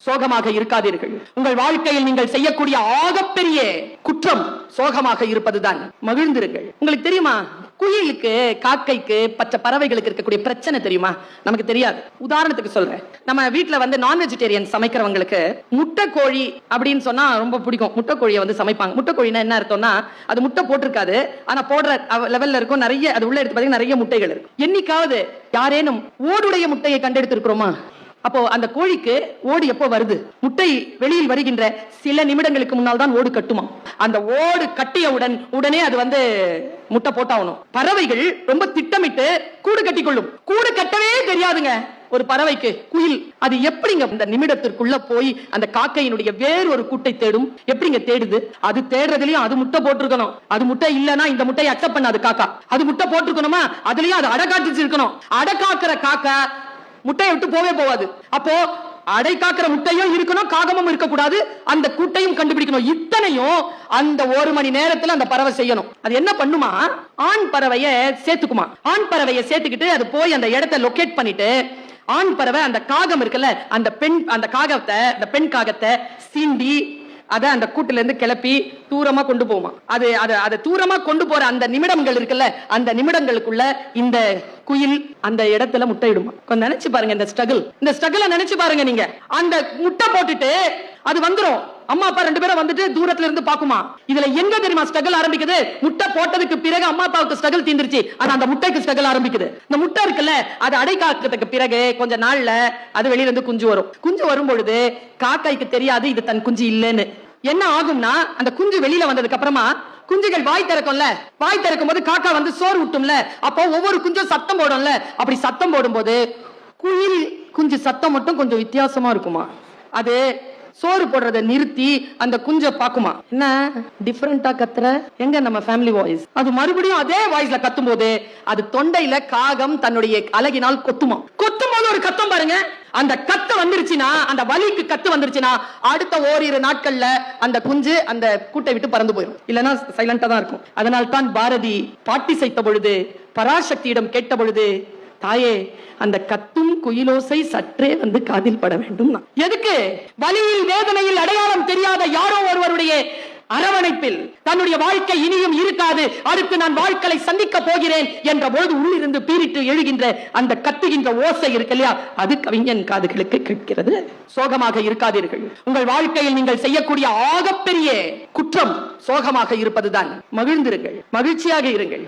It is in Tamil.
சோகமாக இருக்காதீர்கள். உங்கள் வாழ்க்கையில் நீங்கள் செய்யக்கூடிய ஆகப்பெரிய குற்றம் சோகமாக இருப்பதுதான். மகிழ்ந்திருங்கள். உங்களுக்கு தெரியுமா, குயிலுக்கு, காக்கைக்கு, பச்சை பறவைகளுக்கு இருக்கக்கூடிய பிரச்சனை தெரியுமா? நமக்கு தெரியாது. உதாரணத்துக்கு சொல்றேன். நம்ம வீட்டுல வந்து நான் வெஜிடேரியன் சமைக்கிறவங்களுக்கு முட்டை கோழி அப்படின்னு சொன்னா ரொம்ப பிடிக்கும். முட்டை கோழியை வந்து சமைப்பாங்க. முட்டை கோழினா என்ன அர்த்தம்னா, அது முட்டை போட்டிருக்காது, ஆனா போடுற லெவல்ல இருக்கும். நிறைய அது உள்ள எடுத்து பாத்தீங்கன்னா நிறைய முட்டைகள் இருக்கும். என்னைக்காவது யாரேனும் ஓடுடைய முட்டையை கண்டெடுத்திருக்கிறோமா? அப்போ அந்த கோழிக்கு ஓடு எப்போ வருது? முட்டை வெளியில் வருகின்ற சில நிமிடங்களுக்கு முன்னால் தான் ஓடு கட்டுமா. அந்த ஓடு கட்டியவுடன் உடனே அது வந்து முட்டை போட்டாகணும். பறவைகள் ரொம்ப திட்டமிட்டு கூடு கட்டிக்கொள்ளும். கூடு கட்டவே தெரியாதுங்க ஒரு பறவைக்கு. குயில் அது எப்படிங்க இந்த நிமிடத்திற்குள்ள போய் அந்த காக்கையினுடைய வேறு ஒரு கூட்டை தேடும்? எப்படிங்க தேடுது? அது தேடுறதுலயும் அது முட்டை போட்டிருக்கணும். அது முட்டை இல்லனா இந்த முட்டையை அக்செப்ட் பண்ணாது காக்கா. அது முட்டை போட்டிருக்கணுமா, அதுலயும் அது அடக்காட்டு இருக்கணும். அடக்காக்குற காக்கா முட்டையை விட்டு போவே போவாது. அப்போ அடை காக்கிற முட்டையும் இருக்கணும், காகமும் இருக்கக்கூடாது, அந்த கூட்டையும் கண்டுபிடிக்கணும். இத்தனையும் அந்த ஒரு மணி நேரத்துல அந்த பறவை செய்யணும். அது என்ன பண்ணுமா, ஆண் பறவையை சேர்த்துக்குமா. ஆண் பறவையை சேர்த்துக்கிட்டு அது போய் அந்த இடத்தை லொகேட் பண்ணிட்டு, ஆண் பறவை அந்த காகம் இருக்குல்ல, அந்த காகத்தை, அந்த பெண் காகத்தை சீண்டி அத அந்த கூட்டுல இருந்து கிளப்பி தூரமா கொண்டு போகுமா. அது தூரமா கொண்டு போற அந்த நிமிடங்கள் இருக்குல்ல, அந்த நிமிடங்களுக்குள்ள இந்த குயில் அந்த இடத்துல முட்டையிடுமா. கொஞ்சம் நினைச்சு பாருங்க இந்த ஸ்ட்ரகிள் நினைச்சு பாருங்க. நீங்க அந்த முட்டை போட்டுட்டு அது வந்துரும். அம்மா அப்பா ரெண்டு பேரும் வந்துட்டு தூரத்துல இருந்து பாக்குமா. இதுல எங்க தெரியுமா ஸ்ட்ரகிள் ஆரம்பிக்குது? முட்டை போட்டதுக்கு பிறகு அம்மா அப்பாவுக்கு ஸ்ட்ரகிள் தீந்துருச்சு, ஆனா அந்த முட்டைக்கு ஸ்ட்ரகிள் ஆரம்பிக்குது. இந்த முட்டை இருக்குல்ல, அது அடை காக்கிறதுக்கு பிறகு கொஞ்ச நாள்ல அது வெளியில இருந்து குஞ்சு வரும். குஞ்சு வரும் பொழுது காக்காய்க்கு தெரியாது இது தன் குஞ்சு இல்லைன்னு. என்ன ஆகும்னா, அந்த குஞ்சு வெளியில வந்ததுக்கு அப்புறமா குஞ்சுகள் வாய் திறக்கும்ல, வாய் திறக்கும் போது காக்கா வந்து சோறு விட்டும்ல, அப்போ ஒவ்வொரு குஞ்சும் சத்தம் போடும்ல. அப்படி சத்தம் போடும்போது குயில் குஞ்சு சத்தம் மட்டும் கொஞ்சம் வித்தியாசமா இருக்குமா. அது சோறு போடுறத நிறுத்தி அந்த குஞ்ச பாக்குமா. என்ன டிஃபரெண்டா கத்துற? எங்க நம்ம ஃபேமிலி வாய்ஸ்? அது மறுபடியும் அதே வாய்ஸ்ல கத்தும் போது அது தொண்டையில காகம் தன்னுடைய அழகினால் கொத்துமா. கொத்தும் போது ஒரு கத்தம் பாருங்க. அந்த கத்து வந்துருச்சுன்னா, அந்த வலிக்கு கத்து வந்துருச்சுன்னா, அடுத்த ஓரிரு நாட்கள்ல அந்த குஞ்சு அந்த கூட்டை விட்டு பறந்து போயிடும். இல்லன்னா சைலண்டா தான் இருக்கும். அதனால் தான் பாரதி பாட்டி செய்த பொழுது பராசக்தியிடம் கேட்ட பொழுது, தாயே அந்த கத்தும் குயிலோசை சற்றே வந்து காதில் பட வேண்டும். எதுக்கு? வலியில் வேதனையில் அடையாளம் தெரியாத யாரோ ஒருவருடைய அரவணைப்பில் தன்னுடைய வாழ்க்கை இனியும் இருக்காது, அடுத்து நான் வாழ்க்கையை சந்திக்க போகிறேன் என்ற பொழுது உள்ளிருந்து பீரிட்டு எழுகின்ற அந்த கத்துகின்ற ஓசை இருக்கு இல்லையா, அது கவிஞன் காதுகளுக்கு கேட்கிறது. சோகமாக இருக்காதீர்கள். உங்கள் வாழ்க்கையில் நீங்கள் செய்யக்கூடிய ஆகப்பெரிய குற்றம் சோகமாக இருப்பதுதான். மகிழ்ந்திருங்கள், மகிழ்ச்சியாக இருங்கள்.